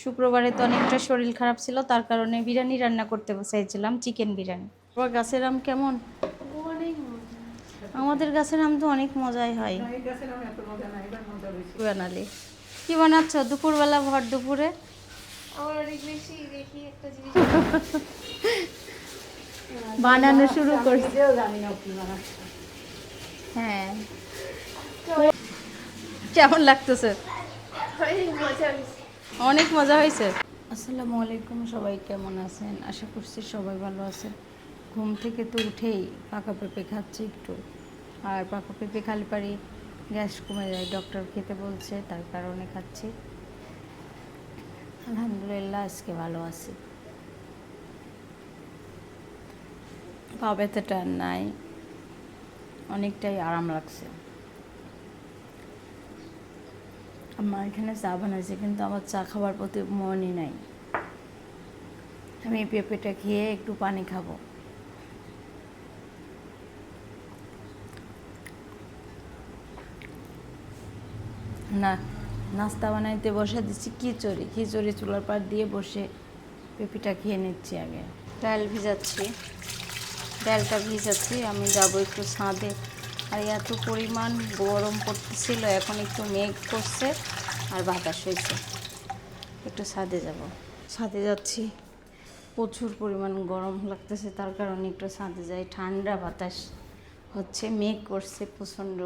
শুক্রবারে তো অনেকটা শরীর খারাপ ছিল, তার কারণে বিরিয়ানি রান্না করতে চাইছিলাম, চিকেন বিরিয়ানি। তোমার গাছের আম কেমন? আমাদের গাছের আম তো অনেক মজাই হয়। বানালি কি বানাচ্ছ দুপুরবেলা, ভর দুপুরে? বানানো শুরু করছি। হ্যাঁ, কেমন লাগতেছে? অনেক মজা হয়েছে। আসসালামু আলাইকুম, সবাই কেমন আছেন? আশা করছি সবাই ভালো আছে। ঘুম থেকে তো উঠেই পাকা পেঁপে খাচ্ছি একটু, আর পাকা পেঁপে খালি পারি গ্যাস কমে যায়, ডক্টর খেতে বলছে, তার কারণে খাচ্ছি। আলহামদুলিল্লাহ আজকে ভালো আছি, পা ব্যথাটা নাই, অনেকটাই আরাম লাগছে। আমার এখানে চা বানাইছে, কিন্তু আমার চা খাবার প্রতি মনই নাই। আমি পেঁপেটা খেয়ে একটু পানি খাবো। না, নাস্তা বানাইতে বসে দিচ্ছি খিচুড়ি চুলার পাড় দিয়ে বসে পেঁপেটা খেয়ে নিচ্ছি। আগে ডালটা ভিজাচ্ছি, আমি যাবো একটু ছাদে। আর এত পরিমাণ গরম পড়তেছিল, এখন একটু মেঘ করছে আর বাতাস হয়েছে, একটু ছাদে যাচ্ছি। প্রচুর পরিমাণ গরম লাগতেছে, তার কারণে একটু ছাদে যাই। ঠান্ডা বাতাস হচ্ছে, মেঘ করছে প্রচণ্ড।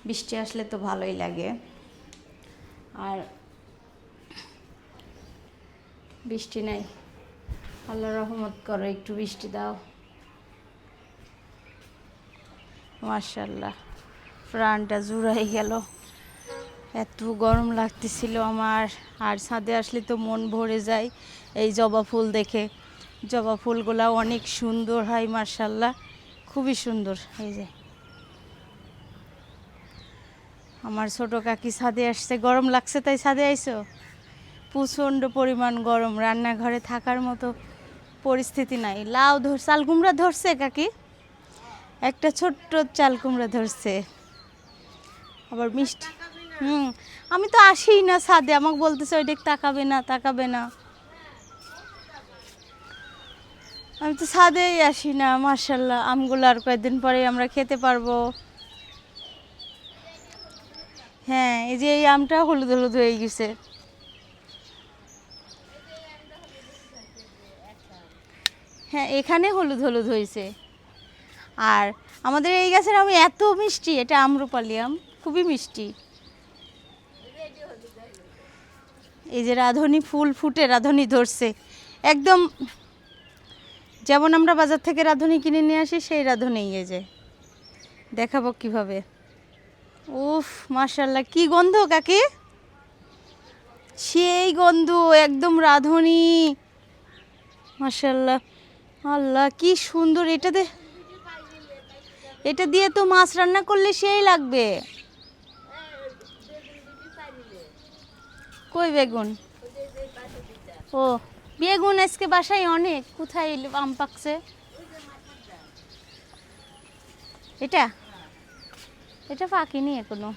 বৃষ্টি আসলে তো ভালোই লাগে, আর বৃষ্টি নাই। আল্লাহ রহমত করো, একটু বৃষ্টি দাও। মাশাআল্লাহ, প্রাণটা জুড়াই গেল, এত গরম লাগতেছিল আমার। আর ছাদে আসলে তো মন ভরে যায় এই জবা ফুল দেখে। জবা ফুলগুলা অনেক সুন্দর হয়, মাশাআল্লাহ, খুবই সুন্দর। এই যে আমার ছোট কাকি ছাদে আসছে, গরম লাগছে তাই ছাদে আইছো? প্রচণ্ড পরিমাণ গরম, রান্নাঘরে থাকার মতো পরিস্থিতি নাই। চাল কুমড়া ধরছে কাকি, একটা ছোট্ট চাল কুমড়া ধরছে, আবার মিষ্টি। আমি তো আসিই না ছাদে, আমাকে বলতেছে ওই দিক তাকাবে না। আমি তো ছাদেই আসি না। মাশাআল্লাহ, আমগুলো আর কয়েকদিন পরে আমরা খেতে পারবো। হ্যাঁ, এই যে এই আমটা হলুদ হলুদ হয়ে গেছে। হ্যাঁ, এখানে হলুদ হলুদ হয়েছে। আর আমাদের এই গাছের আম এত মিষ্টি, এটা আম্রপালি আম, খুবই মিষ্টি। এই যে রাধুনি ফুল ফুটে, রাধুনি ধরছে একদম, যেমন আমরা বাজার থেকে রাধুনি কিনে নিয়ে আসি সেই রাধুনি। এই যে দেখাবো কিভাবে। উফ, মাশাআল্লাহ, কি গন্ধ কাকি, সেই গন্ধ, একদম রাধুনি। মাশাআল্লাহ, আল্লাহ কি সুন্দর। এটা দিয়ে তো মাছ রান্না করলে সেই লাগবে। কই বেগুন? ও, বেগুন আজকে বাসায় অনেক। কোথায় আম পাকছে? এটা পাকিনি এখনো,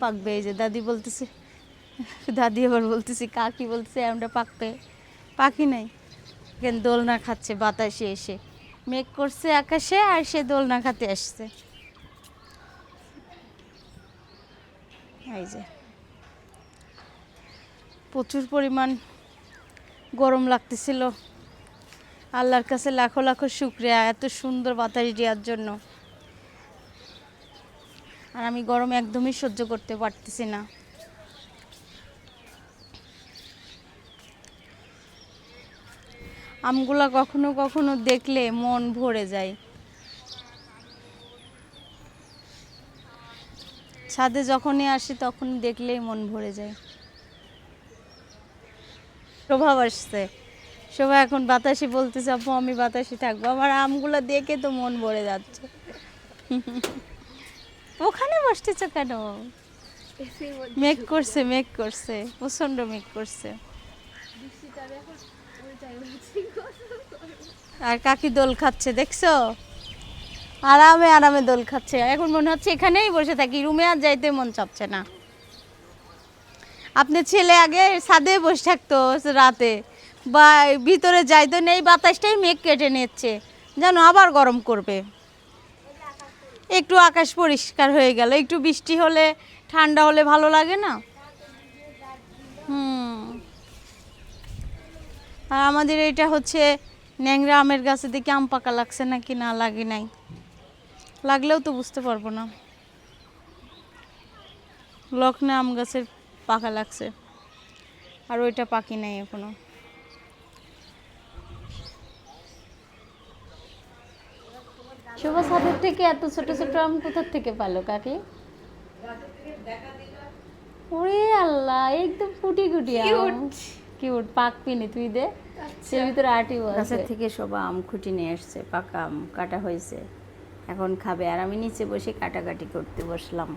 পাকবে। এই যে দাদি বলতেছে, দাদি আবার বলতেছি, কাকি বলতেছে আমটা পাকি নাই। কেন দোলনা খাচ্ছে বাতাসে এসে, মেঘ করছে আকাশে আর সে দোলনা খাতে আসছে। এই যে প্রচুর পরিমাণ গরম লাগতেছিল, আল্লাহর কাছে লাখো লাখো শুকরিয়া এত সুন্দর বাতাস দেওয়ার জন্য। আর আমি গরম একদমই সহ্য করতে পারতেছি না। আমগুলা কখনো কখনো দেখলে মন ভরে যায়। ছাদে যখনই আসি তখন দেখলেই মন ভরে যায়। প্রভাব আসছে, সবাই এখন বাতাসে বলতেছে আপু আমি বাতাসে থাকবো। আমার আমগুলো দেখে তো মন ভরে যাচ্ছে। ওখানে বসতেছ কেন? মেঘ করছে প্রচন্ড মেঘ করছে। আর কাকি দোল খাচ্ছে দেখছো, আরামে দোল খাচ্ছে। এখন মনে হচ্ছে এখানেই বসে থাকি, রুমে আর যাইতে মন চাচ্ছে না। আপনার ছেলে আগে ছাদে বসে থাকতো রাতে, বা ভিতরে যাইতো নেই, বাতাসটাই মেঘ কেটে নিচ্ছে, যেন আবার গরম করবে। একটু আকাশ পরিষ্কার হয়ে গেল, একটু বৃষ্টি হলে ঠান্ডা হলে ভালো লাগে না? আর আমাদের এটা হচ্ছে ন্যাংরা আমের গাছে, দেখি আম পাকা লাগছে নাকি না লাগে নাই, লাগলেও তো বুঝতে পারবো না। লক্ষ্ণে আম গাছের পাকা লাগছে, আর ওইটা পাকি নাই এখনো। শোভা ছাদের থেকে এত ছোট ছোট আম কোথার থেকে পালো কাকি? ওরে আল্লাহ, একদম ফুটি ফুটি আম, কিউট। পাক পিনি তুই দে, সে ভিতরে আটিও আছে। গাছের থেকে শোভা আম খুঁটি নিয়ে এসছে, পাকা আম কাটা হয়েছে, এখন খাবে। আর আমি নিচে বসে কাটাকাটি করতে বসলাম।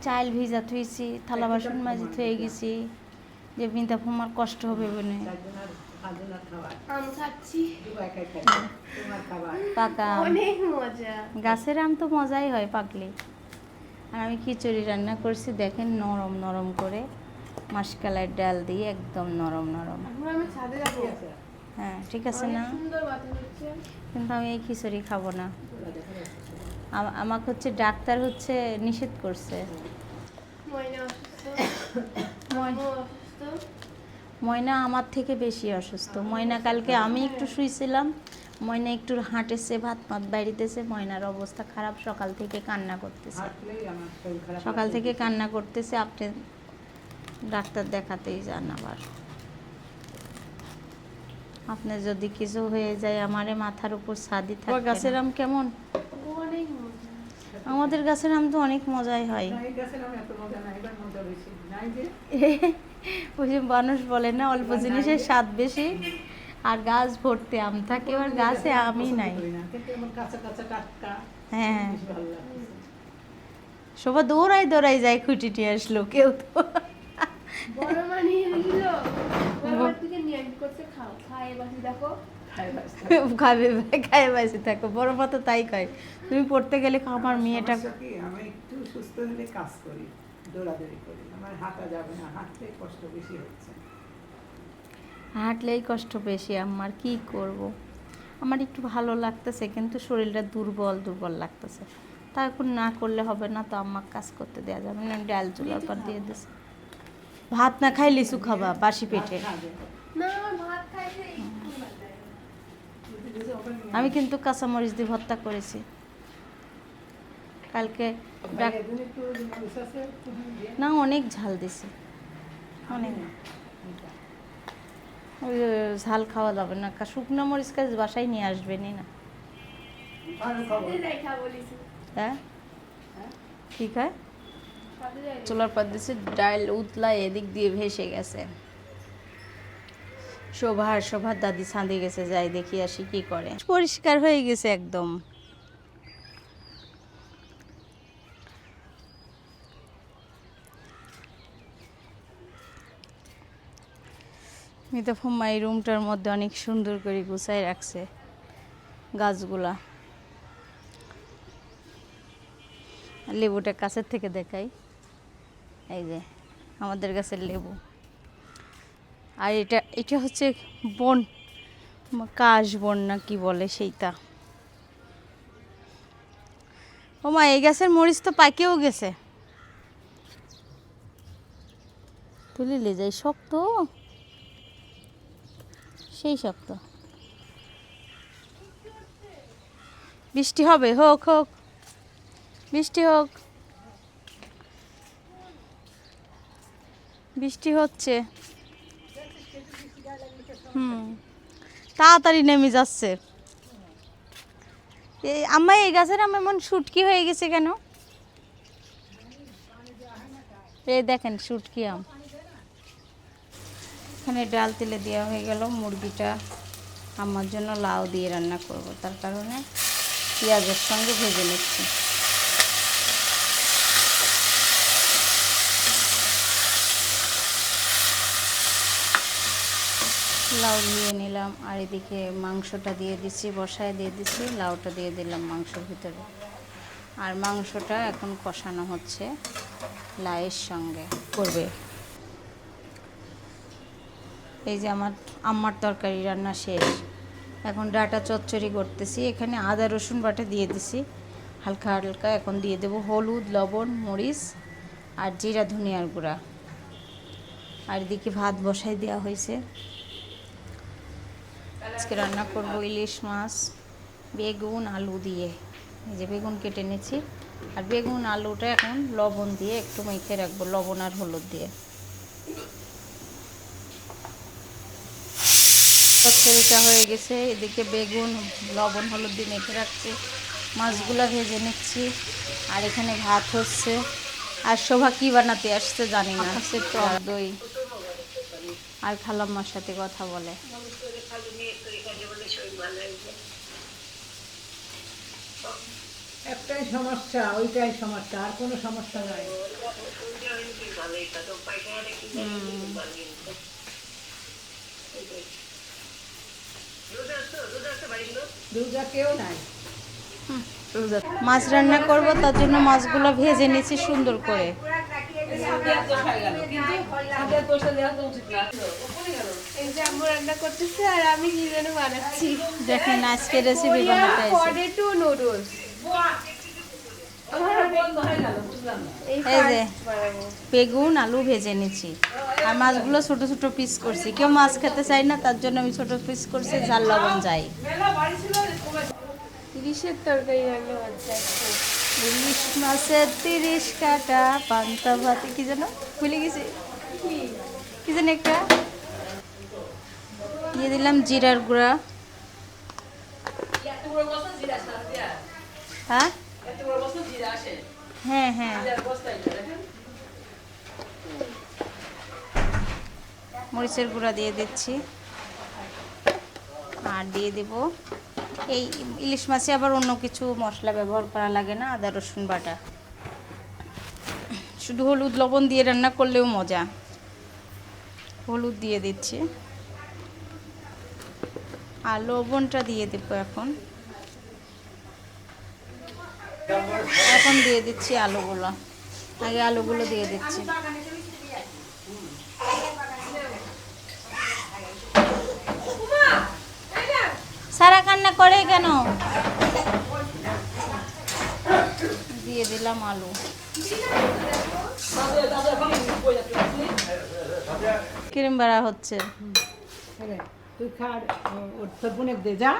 চাল ভিজা থুইছি, থালা বাসন মাজি থয়ে গেছি, যে বিন্দা ফুমার কষ্ট হবে বলে পাকা গাছের আম তো মজাই হয় পাকলে। আর আমি খিচুড়ি রান্না করছি, দেখেন নরম নরম করে, মাসকালাই ডাল দিয়ে একদম নরম নরম। হ্যাঁ ঠিক আছে না, কিন্তু আমি এই খিচুড়ি খাবো না। আমাকে হচ্ছে ডাক্তার হচ্ছে নিষেধ করছে। ময়না আমার থেকে বেশি অসুস্থ। ময়না কালকে আমি একটু শুয়েছিলাম, ময়না একটু হাঁটেছে, ভাত মাত বাইরিতেছে, ময়নার অবস্থা খারাপ, সকাল থেকে কান্না করতেছে, সকাল থেকে কান্না করতেছে। আপনি ডাক্তার দেখাতেই যান আবার, আপনার যদি কিছু হয়ে যায় আমারে মাথার উপর ছাদি থাকে। গাছের আম কেমন? আমাদের গাছের আম তো অনেক মজাই হয়। ওই যে মানুষ বলে না, অল্প জিনিসের স্বাদ বেশি, আর গাছ ভর্তি আম থাকে, আর গাছে আমই নাই। হ্যাঁ, শোভা দৌড়াই দৌড়াই যায়, খুঁটি নিয়ে আসলো, কেউ তো খাবে খায় বাসি থাকো, বড় মা তো তাই কয়। তুমি পড়তে গেলে আমার মেয়েটা, আমি একটু সুস্থ হলে কাজ করি, দৌড়াদৌড়ি করি, আমার হাঁটা যাবে না, হাঁটতে কষ্ট বেশি হচ্ছে। হাঁটলেই কষ্ট বেশি, আমার কি করব। আমার একটু ভালো লাগতেছে, কিন্তু শরীরটা দুর্বল দুর্বল লাগতেছে। তা এখন না করলে হবে না, তো আমার কাজ করতে দেওয়া যাবে না। ডাল চুলার পর দিয়ে দিছে। ভাত না খাই লিচু খাবা বাসি পেটে? আমি কিন্তু কাঁচামরিচ দিয়ে ভর্তা করেছি কালকে। না, অনেক ঝাল দিছে, অনেক। ওই ঝাল খাওয়া যাবে না, শুকনো মরিচ কাজ বাসায় নিয়ে আসবেনি না। হ্যাঁ ঠিক হয়। চুলার পর দিচ্ছে, ডাল উতলা এদিক দিয়ে ভেসে গেছে। শোভার দাদি ছাদে গেছে, যাই দেখি আসি কি করে। পরিষ্কার হয়ে গেছে একদম। মিতা ফুম্মা এই রুমটার মধ্যে অনেক সুন্দর করে গুছাই রাখছে গাছগুলা। লেবুটা কাছের থেকে দেখাই, এই যে আমাদের গাছের লেবু। আর এটা হচ্ছে বন, কাশ বন না কি বলে সেইটা। ও মা, এই গাছের মরিচ তো পাকেও গেছে। তুলিলে যাই, শক্ত, সেই শক্ত। বৃষ্টি হবে, হোক হোক, বৃষ্টি হোক। বৃষ্টি হচ্ছে, তাড়াতাড়ি নেমে যাচ্ছে। এই আমার এই গাছের আম এমন শুটকি হয়ে গেছে কেন? এই দেখেন শুটকি আম। এখানে ডাল তেলে দেওয়া হয়ে গেল। মুরগিটা আমার জন্য লাউ দিয়ে রান্না করব, তার কারণে পেঁয়াজের সঙ্গে ভেজে নিচ্ছি। লাউ দিয়ে নিলাম, আর এদিকে মাংসটা দিয়ে দিচ্ছি, বসায় দিয়ে দিচ্ছি, লাউটা দিয়ে দিলাম মাংসের ভিতরে। আর মাংসটা এখন কষানো হচ্ছে লাউয়ের সঙ্গে করবে। এই যে আমার আম্মার তরকারি রান্না শেষ। এখন ডাটা চচ্চড়ি করতেছি। এখানে আদা রসুন বাটা দিয়ে দিছি হালকা হালকা। এখন দিয়ে দেব হলুদ, লবণ, মরিচ আর জিরা ধনিয়ার গুঁড়া। আর এদিকে ভাত বসাই দেওয়া হয়েছে। আজকে রান্না করব ইলিশ মাছ বেগুন আলু দিয়ে। এই যে বেগুন কেটে নিয়েছি, আর বেগুন আলুটা এখন লবণ দিয়ে একটু মেখে রাখবো, লবণ আর হলুদ দিয়ে। চচ্চড়িটা হয়ে গেছে। এদিকে বেগুন লবণ হলুদ দিয়ে মেখে রাখছি, মাছগুলো ভেজে নিচ্ছি। আর এখানে ভাত হচ্ছে। আর শোভা কি বানাতে আসছে জানি না, সে টক দই আর খালাম্মার সাথে কথা বলে। একটাই সমস্যা, ওইটাই সমস্যা, আর কোনো সমস্যা নাই। দুর্গা কেউ নাই। মাছ রান্না করব, তার জন্য মাছগুলো ভেজে নিচ্ছি সুন্দর করে। এই যে আম্মু রান্না করতেছে আর আমি কি যেন বানাচ্ছি। দেখেন আজকে রেসিপি বানাতে পটেটো নুডলস। এই যে বেগুন আলু ভেজে নিচ্ছি, আর মাছগুলো ছোট ছোট পিস করছি। কেউ মাছ খেতে চায় না, তার জন্য আমি ছোট পিস করছি, জাল লবণ যাই। ইলিশের তরকারি রান্না হচ্ছে। ইলিশ মাছের 30 কাটা পান্তা ভাতে কি যেন ভুলে গেছি, কি যেন একটা দিয়ে দিলাম জিরার গুঁড়া। হ্যাঁ হ্যাঁ হ্যাঁ, মরিচের গুঁড়া দিয়ে দিচ্ছি। আর দিয়ে দেব এই ইলিশ মাছে আবার অন্য কিছু মশলা ব্যবহার করা লাগে না, আদা রসুন বাটা। শুধু হলুদ লবণ দিয়ে রান্না করলেও মজা। হলুদ দিয়ে দিচ্ছি আর লবণটা দিয়ে দেবো। এখন দিয়ে দিচ্ছি আলুগুলো। আগে আলুগুলো দিয়ে দিচ্ছি। সারা কান্না করে কেন? দিয়ে দিলাম আলু। ক্রিম বাড়া হচ্ছে। তুই খা, ওর তোর বোনের দে, যা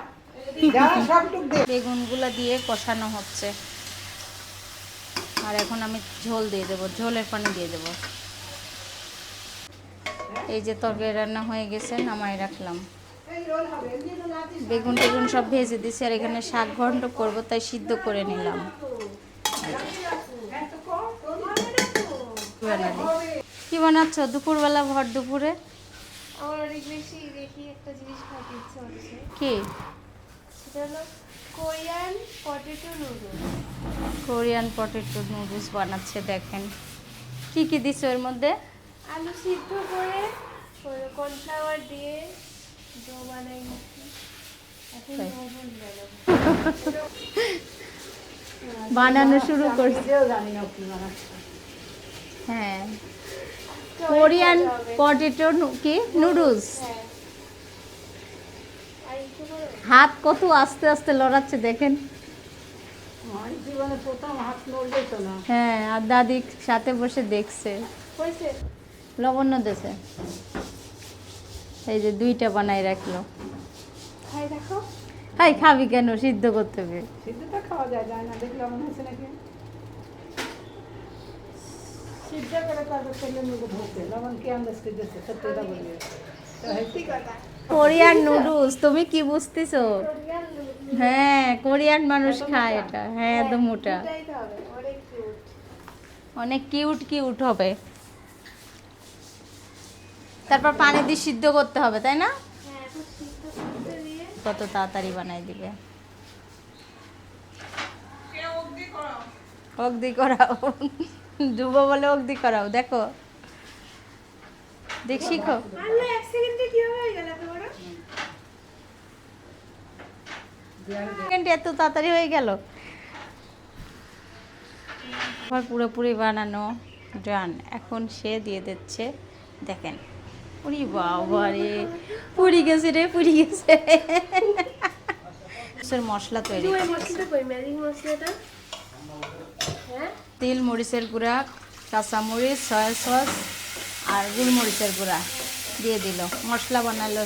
যা, সবটুক দে। বেগুনগুলো দিয়ে কষানো হচ্ছে। আর এখন আমি ঝোল দিয়ে দেবো, ঝোলের পানি দিয়ে দেবো। এই যে তরকারি রান্না হয়ে গেছে, নামাই রাখলাম। বেগুন টেগুন সব ভেজে দিছি। আর এখানে শাক ঘন্ট করবো, তাই সিদ্ধ করে নিলাম। কি বানাচ্ছ দুপুরবেলা, ভর দুপুরে? আমার অনেক বেশি দেখি একটা জিনিস খাইতে ইচ্ছে হচ্ছে। কি? সেটা হলো Korean potato noodles. Korean potato noodles বানাচ্ছে। দেখেন কি কি দিচ্ছে ওর মধ্যে। আলু সিদ্ধ করে কর্নফ্লাওয়ার দিয়ে ডো বানাই নিচ্ছি। এখন নুডলস বানাবো। বানানো শুরু করছে। নিজেও জানি না কি বানাচ্ছে। হ্যাঁ, কোরিয়ান পটেটো কি নুডলস। হ্যাঁ। আর একটু করো। হাত কত আস্তে আস্তে লড়াচ্ছে দেখেন। আমার জীবনে প্রথম হাত নড়বে তো না। হ্যাঁ, আর দাদি সাথে বসে দেখছে। হয়েছে? লবণ দিয়েছে। এই যে 2টা বানাই রাখলো। খাই দেখো। হাই, খাবি কেন? সিদ্ধ করতে হবে। সিদ্ধটা খাওয়া যায়, যায় না দেখলে মনে হচ্ছে নাকি সিদ্ধ করে তারপর তেলে মুখে ঢোকে। লবণ কি আন্দাজ করে দিচ্ছে, সত্যিটা বলি। সত্যি কথা। কোরিয়ান নুডলস তুমি কি বুঝতেছো? Korean noodles. হ্যাঁ, কোরিয়ান মানুষ খায় এটা। হ্যাঁ, একদম মোটা। এটাই তো হবে, অনেক কিউট। অনেক কিউট কিউট হবে। তারপর পানি দিয়ে সিদ্ধ করতে হবে, তাই না? হ্যাঁ, এখন সিদ্ধ করতে দিয়ে কত তাড়াতাড়ি বানাই দিবে। অগ্দি করাও, যুব বলে অগ্দি করাও। দেখো, দেখ শিখো। আরে 1 সেকেন্ডে কিভাবে হয়ে গেল এত বড়? সেকেন্ডে এত তাড়াতাড়ি হয়ে গেল। আবার পুরোপুরি বানানো ডান। এখন সে দিয়ে দিচ্ছে, দেখেন ওরে বাবা রে, পুড়ি গেছে রে, পুড়ি গেছে। মশলা তৈরি ওই করতেছে। মশলাটা কই, ম্যাজিক মশলাটা? হ্যাঁ, তেল, মরিচের গুঁড়া, কাঁচামরিচ, সয়া সস আর গোলমরিচের গুঁড়া দিয়ে দিল, মশলা বানালো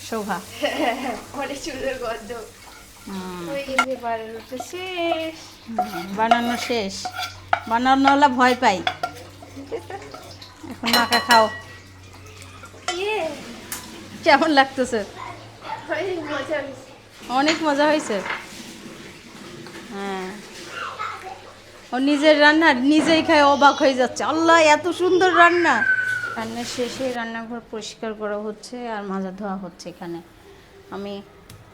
শোভা। অনেক সুন্দর গন্ধ। হুম, ওই গেছে, বানানোটা শেষ। বানানো শেষ। বানানোওয়ালা ভয় পাই। এখন মাখা খাও। ইয়ে, কেমন লাগতেছে? অনেক মজা হয়েছে। অনেক মজা হয়েছে। হ্যাঁ, ও নিজের রান্না নিজেই খায়, অবাক হয়ে যাচ্ছে, আল্লাহ এত সুন্দর রান্না। রান্নার শেষে রান্নাঘর পরিষ্কার করা হচ্ছে আর মাজা ধোয়া হচ্ছে। এখানে আমি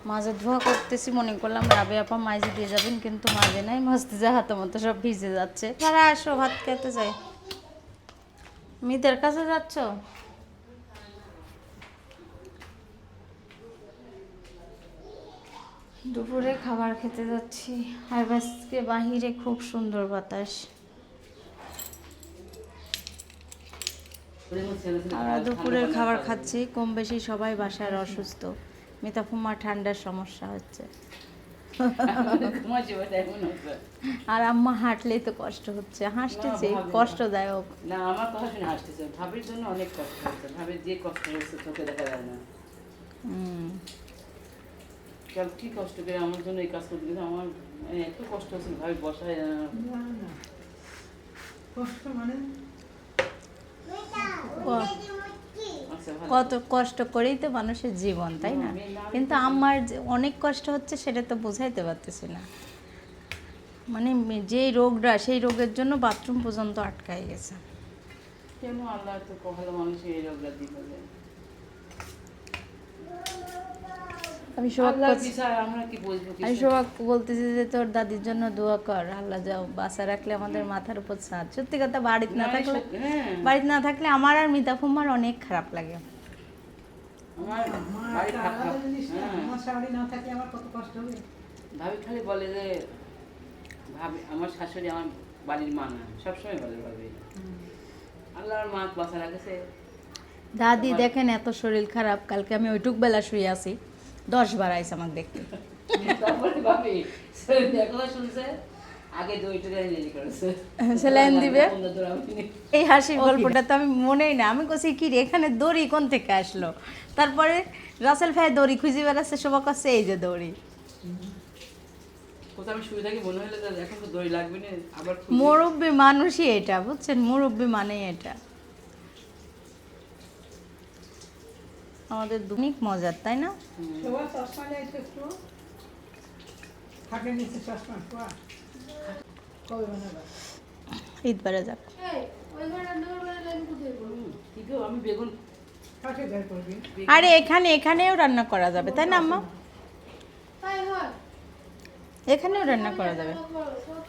মাজা ধোয়া করতেছি, মনে করলাম রাবে আপা মাঝে দিয়ে যাবেন, কিন্তু মাঝে নাই, মাজতে যা হাতে মতো সব ভিজে যাচ্ছে। তারা আসো, ভাত খেতে যাই। মিদের কাছে যাচ্ছ? দুপুরে খাবার খেতে যাচ্ছি, আর আজকে বাহিরে খুব সুন্দর বাতাস। আমরা দুপুরের খাবার খাচ্ছি, কম বেশি সবাই বাসায় অসুস্থ। মিতাফুমা ঠান্ডার সমস্যা হচ্ছে, আর আম্মা হাঁটলেই তো কষ্ট হচ্ছে, হাসতেছে, কষ্টদায়ক। না, আমার কথা শুনে হাসতেছে। ভাবির জন্য অনেক কষ্ট হচ্ছে। ভাবির যে কষ্ট হচ্ছে চোখে দেখা যায় না। কাল কি কষ্ট করে আমার জন্য এই কাজ করতে গেছে, আমার মানে এত কষ্ট হচ্ছে। ভাবি বসায় না না, কষ্ট মানে আচ্ছা ভালো। কত কষ্ট করেই তো মানুষের জীবন, তাই না? কিন্তু আমার যে অনেক কষ্ট হচ্ছে সেটা তো বোঝাইতে পারতেছি না। মানে যেই রোগটা, সেই রোগের জন্য বাথরুম পর্যন্ত আটকায় গেছে। কেন আল্লাহ তো ভালো মানুষের এই রোগটা দিল? আমি সোহাগ আমরা কি বুঝবো? আমি সোহাগ বলতেছি যে তোর দাদির জন্য দোয়া কর, আল্লাহ যাও বাঁচা রাখলে আমাদের মাথার উপর ছাদ। সত্যি কথা, বাড়িতে না থাকলে, বাড়িতে না থাকলে আমার আর মিতাফুম্মার অনেক খারাপ লাগে। আমার আমার বাড়ি একটা থাকা, আলাদা জিনিস না, হ্যাঁ। আমার শাড়ি না থাকলে আমার কত কষ্ট হবে। ভাবি খালি বলে যে ভাবি আমার শাশুড়ি আমার বাড়ির মা না, সবসময় বলে ভাবি আল্লাহর মা বাঁচা রাখেছে। দাদি দেখেন এত শরীর খারাপ, কালকে আমি ওইটুক বেলা শুয়ে আছি, 10 বার আইসে আমাকে দেখতে। তারপরে ভাবি দেখো শুনছে আগে দইটা রেডি করেছে, স্যালাইন দিবে। দৌড়াবি। এই হাসির গল্পটা তো আমি মনেই না। আমি কইছি কি রে, এখানে দড়ি কোন থেকে আসলো? তারপরে রাসেল ভাই দড়ি খুঁজে বেড়াচ্ছে, শোভা করছে এই যে দড়ি। কোথাও আমি শুয়ে থাকি, মনে হলে এখন তো দই লাগবে না, আবার মুরব্বী মানুষই এটা, বুঝছেন? মুরব্বী মানেই এটা। আমাদের অনেক মজার, তাই না? শোভা চশমা নেই তো একটু, থাকে নিচে চশমা শোভা, কবে বানাবা? ঈদবারে যাক। এই, ওই ঘরে রান্না করবো না, আমি কোথায় করবো? কি গো, আমি বেগুন কাকে বের করবি? আরে এখানেও রান্না করা যাবে, তাই না আম্মা? তাই হয়। এখানেও রান্না করা যাবে।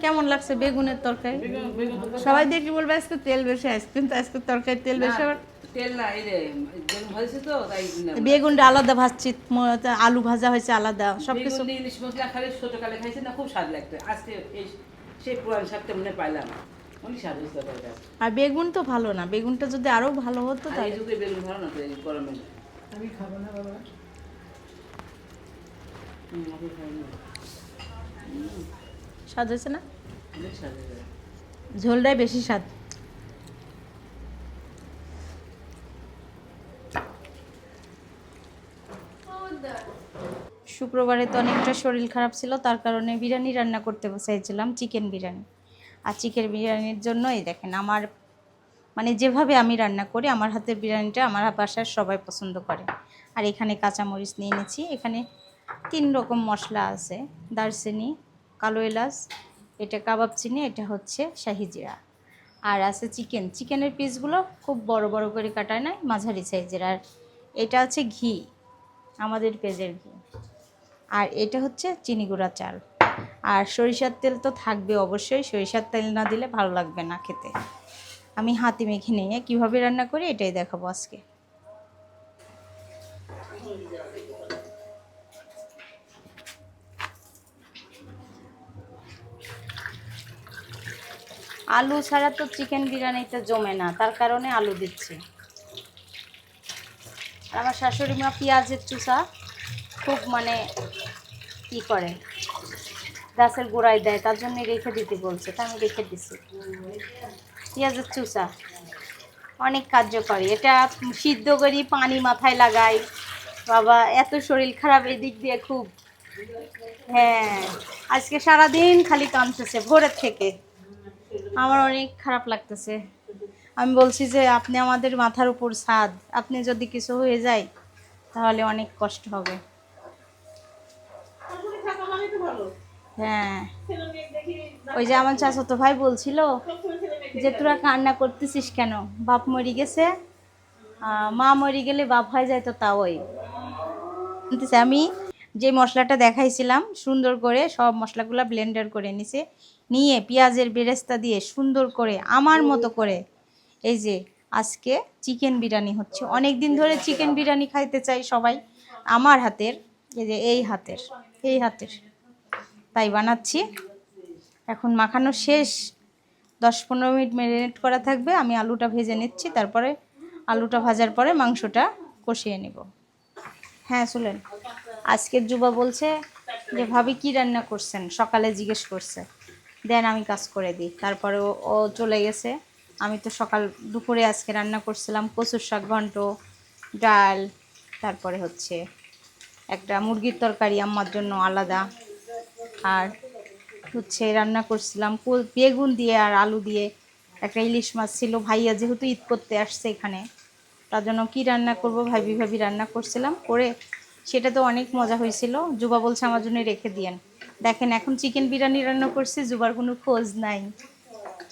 কেমন লাগছে বেগুনের তরকারি? বেগুন সবাই দেখি বলবে আজকে তেল বেশি, আইসক্রিম তো আজকে তরকারি তেল বেশি। আবার তেল না, এই যে বেগুন ভাজছে তো তাই না। বেগুনটা আলাদা ভাজছি, আলু ভাজা হয়েছে আলাদা, সবকিছু। বেগুন দিয়ে ইলিশ মশলা খালি ছোটকালে খাইছি না, খুব স্বাদ লাগতো। আজকে এই সেই পুরান স্বাদটা মনে পাইলাম, অনেক স্বাদ হয়েছে তরকারিটা। আর বেগুন তো ভালো না, বেগুনটা যদি আরো ভালো হতো আর এই তাহলে। যুগে বেগুন ভালো না তো, এই গরমে। আমি খাবো না বাবা। আমি খাই না। স্বাদ হয়েছে না? অনেক স্বাদ হয়েছে। ঝোলটাই বেশি স্বাদ। শুক্রবারে তো অনেকটা শরীর খারাপ ছিল, তার কারণে বিরিয়ানি রান্না করতে চাইছিলাম, চিকেন বিরিয়ানি। আর চিকেন বিরিয়ানির জন্য এই দেখেন আমার, মানে যেভাবে আমি রান্না করি, আমার হাতের বিরিয়ানিটা আমার বাসার সবাই পছন্দ করে। আর এখানে কাঁচামরিচ নিয়ে এনেছি, এখানে 3 রকম মশলা আছে, দারচিনি, কালো এলাচ, এটা কাবাব চিনি, এটা হচ্ছে শাহি জিরা। আর আছে চিকেনের পিসগুলো খুব বড় বড় করে কাটায় না, মাঝারি সাইজের। আর এটা হচ্ছে ঘি, আমাদের পেঁয়াজের ঘি। আর এটা হচ্ছে চিনি গুঁড়া চাল। আর সরিষার তেল তো থাকবে অবশ্যই, সরিষার তেল না দিলে ভালো লাগবে না খেতে। আমি হাতে মেখে নিয়ে কীভাবে রান্না করি এটাই দেখাবো আজকে। আলু ছাড়া তো চিকেন বিরিয়ানিটা জমে না, তার কারণে আলু দিচ্ছি। আমার শাশুড়ি মা পেঁয়াজের চুষা খুব মানে ই করে, গাছের গোড়ায় দেয়, তার জন্য রেখে দিতে বলছে, তা আমি রেখে দিছি। পেঁয়াজের চুষা অনেক কার্যকরী, এটা সিদ্ধ করি পানি মাথায় লাগাই। বাবা এত শরীর খারাপ এদিক দিয়ে খুব, হ্যাঁ আজকে সারাদিন খালি কাঁদতেছে ভোরের থেকে, আমার অনেক খারাপ লাগতেছে। আমি বলছি যে আপনি আমাদের মাথার উপর ছাদ, আপনি যদি কিছু হয়ে যায় তাহলে অনেক কষ্ট হবে। হ্যাঁ ওই যে আমার চাচাতো ভাই বলছিল যে তোরা কান্না করতেছিস কেন, বাপ মরি গেছে, মা মরি গেলে বাপ হয়ে যায় তো তা ওই আমি যে মশলাটা দেখাইছিলাম সুন্দর করে সব মশলাগুলো ব্লেন্ডার করে নিছে, নিয়ে পেঁয়াজের বেরেস্তা দিয়ে সুন্দর করে আমার মতো করে এই যে আজকে চিকেন বিরিয়ানি হচ্ছে। অনেক দিন ধরে চিকেন বিরিয়ানি খাইতে চাই সবাই, আমার হাতের, এই যে এই হাতের তাই বানাচ্ছি। এখন মাখানো শেষ, 10-15 মিনিট ম্যারিনেট করা থাকবে। আমি আলুটা ভেজে নিচ্ছি, তারপরে আলুটা ভাজার পরে মাংসটা কষিয়ে নেব। হ্যাঁ শুনলেন, আজকের যুবা বলছে যে ভাবি কি রান্না করছেন, সকালে জিজ্ঞেস করছে, দেন আমি কাজ করে দিই। তারপরে ও চলে গেছে। আমি তো দুপুরে আজকে রান্না করছিলাম কচুর শাক ঘন্ট, ডাল, তারপরে হচ্ছে একটা মুরগির তরকারি আম্মার জন্য আলাদা, আর হচ্ছে রান্না করছিলাম বেগুন দিয়ে আর আলু দিয়ে একটা ইলিশ মাছ ছিল। ভাইয়া যেহেতু ঈদ করতে আসছে এখানে, তার জন্য কি রান্না করব ভাবি রান্না করছিলাম, করে সেটা তো অনেক মজা হয়েছিল। যুবা বলছে আমার জন্য রেখে দিয়েন। দেখেন এখন চিকেন বিরিয়ানি রান্না করছি, যুবার কোনো খোঁজ নাই,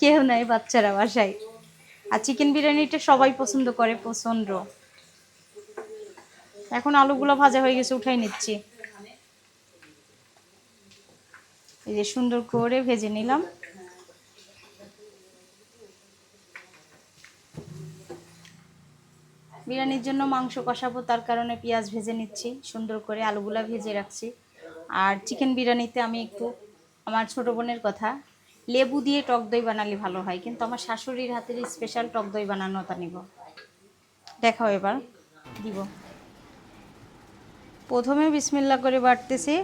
কেউ নাই বাচ্চারা বাসায়। আর চিকেন বিরিয়ানিটা সবাই পছন্দ করে প্রচণ্ড। এখন আলুগুলো ভাজা হয়ে গেছে, উঠাই নিচ্ছি। এই যে সুন্দর করে ভেজে নিলাম। বিরিয়ানির জন্য মাংস কষাবো, তার কারণে পেঁয়াজ ভেজে নিচ্ছি সুন্দর করে, আলুগুলা ভেজে রাখছি। আর চিকেন বিরিয়ানিতে আমি একটু, আমার ছোটো বোনের কথা, লেবু দিয়ে টক দই বানালে ভালো হয়, কিন্তু আমার শাশুড়ির হাতের স্পেশাল টক দই বানানোটা নিব, দেখাও এবার দিব। প্রথমে বিসমিল্লাহ করে বাটতেছি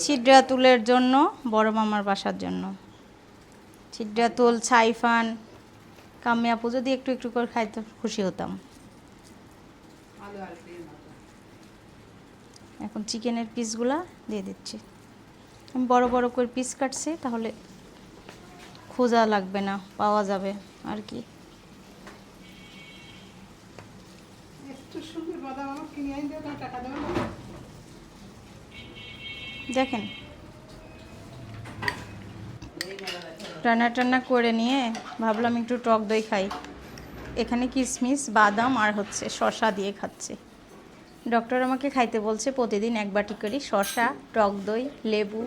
ছিডরা তুলের জন্য, বড় মামার বাসার জন্য। ছিডরা তুল, ছাইফান, কামিয়া পুজো দিয়ে একটু একটু করে খাইতে খুশি হতাম। এখন চিকেনের পিসগুলা দিয়ে দিচ্ছি। আমি বড় বড় করে পিস কাটছি, তাহলে খোঁজা লাগবে না, পাওয়া যাবে আর কি। দেখেন রান্না টান্না করে নিয়ে ভাবলাম একটু টক দই খাই। এখানে কিশমিশ, বাদাম আর হচ্ছে শসা দিয়ে খাচ্ছি। ডক্টর আমাকে খাইতে বলছে প্রতিদিন 1 বাটি করে শসা, টক দই, লেবু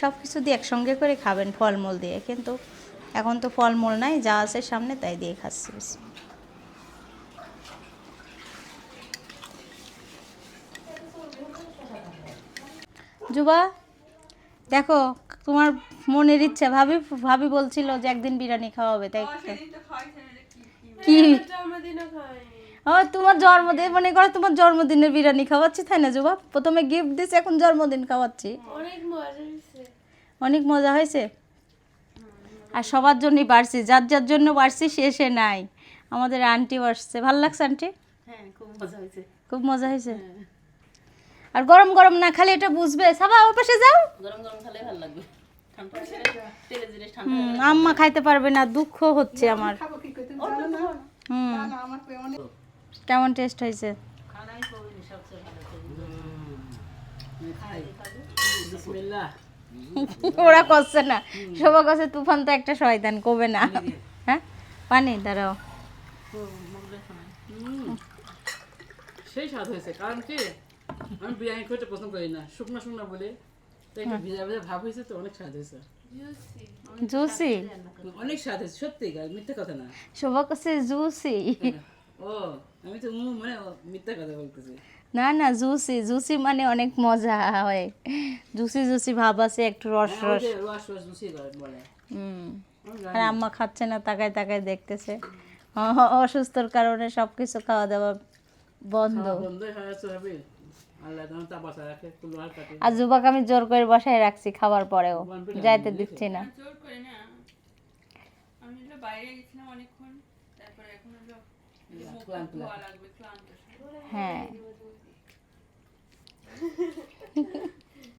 সব কিছু দিয়ে একসঙ্গে করে খাবেন, ফলমূল দিয়ে। কিন্তু এখন তো ফলমূল নাই, যা আছে সামনে তাই দিয়ে খাচ্ছি। যুবা দেখো, তোমার মনের ইচ্ছা, ভাবি বলছিল যে একদিন বিরিয়ানি খাওয়াবে, তাই কি ও তোমার জন্মদিন, মনে করো তোমার জন্মদিনের বিরিয়ানি খাওয়াচ্ছি, তাই না যুবা? প্রথমে গিফট দিছে, এখন জন্মদিন খাওয়াচ্ছি। অনেক মজা হয়েছে। আর সবার জন্যই বাড়ছি, যার যার জন্য বাড়ছি সে নাই। আমাদের আন্টি বাড়ছে, ভালো লাগছে আন্টি? হ্যাঁ খুব মজা হয়েছে, খুব মজা হয়েছে। আর গরম গরম না খালি এটা বুঝবে। সাবা ওর পাশে যাও, গরম গরম খেলে ভালো লাগবে। আম্মা খাইতে পারবে না, দুঃখ হচ্ছে আমার। কেমন টেস্ট হয়েছে? ওরা করছে না, সবাই কাছে তুফান তো একটা শয়তান, কবে না। হ্যাঁ পানি দাঁড়াও, সেই স্বাদ হয়েছে। কারণ কি আমি বিরিয়ানি খেতে পছন্দ করি না, শুকনো শুকনো বলে, তো একটু ভিজা ভিজা ভাব হয়েছে, তো অনেক স্বাদ হয়েছে, জুসি, অনেক স্বাদ হয়েছে সত্যি, মিথ্যা কথা না। সবার কাছে জুসি। ও আমি তো মানে মিথ্যা কথা বলতেছি। না না, জুসি মানে অনেক মজা হয়, জুসি ভাব আছে, একটু রস রস। বলে। আর আম্মা খাচ্ছে না, তাকায় তাকায় দেখতেছে। অসুস্থর কারণে সব কিছু খাওয়া দাওয়া বন্ধ। খাওয়া বন্ধই হয়ে যাচ্ছে ভাবি। আল্লাহ যখন তা বাঁচা রাখে একটু লোহার কাটে। আর যুবাকে আমি জোর করে বসায় রাখছি খাবার পরেও, যাইতে দিচ্ছি না। জোর করে না, আমি হলো বাইরে গেছিলাম অনেকক্ষণ, তারপরে এখন হলো এই যে মুখ ক্লান্ত ধোয়া লাগে। লাগবে, ক্লান্ত শরীর। হ্যাঁ